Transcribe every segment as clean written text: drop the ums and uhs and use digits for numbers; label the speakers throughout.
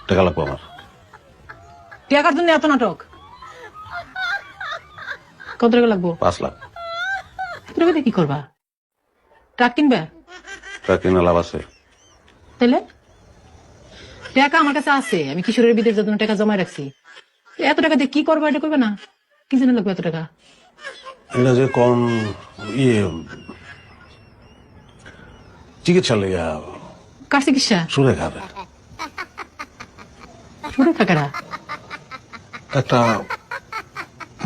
Speaker 1: টাকা লাগবো আমার।
Speaker 2: টাকার জন্য এত নাটক? কত টাকা লাগবো?
Speaker 1: 5 লাখ।
Speaker 2: এত টাকা দিয়ে কি করবা? ট্রাক কিনবে?
Speaker 1: টাকা কিনা লাভ আছে?
Speaker 2: তাইলে টাকা আমার কাছে আছে, আমি কিশোরের বিদের জন্য টাকা জমায় রাখছি। এত টাকা দিয়ে কি করবা? এটা করবে না? কি জন্য লাগবে এত টাকা?
Speaker 1: এটা যে কোন ইয়ে চিকিৎসা লেগা
Speaker 2: কার চিকিৎসা?
Speaker 1: সুরে খাবে
Speaker 2: শুরু টাকাটা
Speaker 1: একটা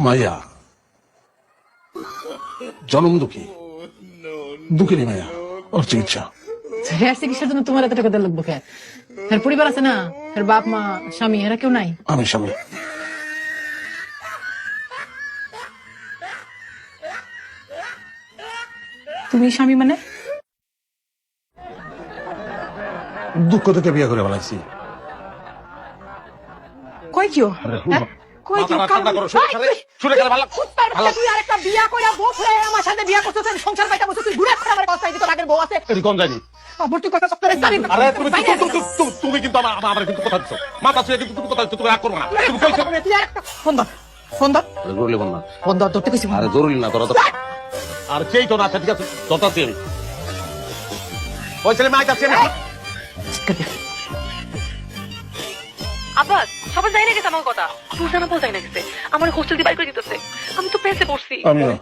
Speaker 1: মাইয়া, জনম দুঃখী, দুঃখিনী মাইয়া, ওর চিকিৎসা।
Speaker 2: হ্যাঁ, চিকিৎসার জন্য তোমার এত টাকা দেওয়া লাগবো কে? এর পরিবার আছে না, এর বাপ মা স্বামী এরা কেউ নাই?
Speaker 1: আমি স্বামী।
Speaker 2: তুমি স্বামী মানে?
Speaker 1: দুঃখ থেকে বিয়ে করে বেলাইছি।
Speaker 2: কই কিও? হ্যাঁ? কই কিও? তুই আরেকটা বিয়া কইরা বউ হয়ে আমার সাথে বিয়া করছিস, সংসার বাইটা বসে তুই ঘুরে আমার কথা দিত, আগের বউ আছে।
Speaker 1: এটি কোন জানি?
Speaker 2: আবর্তি কথা সব করে জানি।
Speaker 1: আরে তুমি কিন্তু আমার কিন্তু কথা দিছো, মাথা ছুঁয়ে কিন্তু তুমি কথা দিছো, তুমি রাগ করবে না। তুমি কইছো
Speaker 2: তুই আরেকটা ফোন দাও, ফোন দাও,
Speaker 1: জরুরি বল না।
Speaker 2: ফোন দাও, ধরতে কইছি।
Speaker 1: আরে জরুরি না, তোরা তো আর সেই তো না। ঠিক আছে, দরকার আমি ওই ছেলে মাইক আছে।
Speaker 3: আব্বা সবাই যাই না গেছে আমার কথা, তুই জানা বল যাই না গেছে আমার হোস্টেল দিয়ে বাইর করে দিতেছে। আমি তো পেছে পড়ছি।
Speaker 1: আমি না।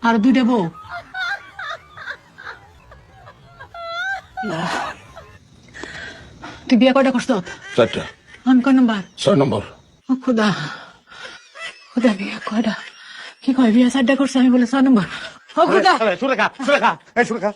Speaker 2: আর দুইটা বউ? তুই বিয়া কয়টা করছ?
Speaker 1: 4টা।
Speaker 2: আমি কয় নম্বর?
Speaker 1: 6 নম্বর।
Speaker 2: ও খুদা, খুদা বিয়া কয়টা? কি কয় বিয়া 4টা করছে, আমি বলে 6 নম্বর। ও খুদা।
Speaker 1: সুরেখা, সুরেখা, এই সুরেখা,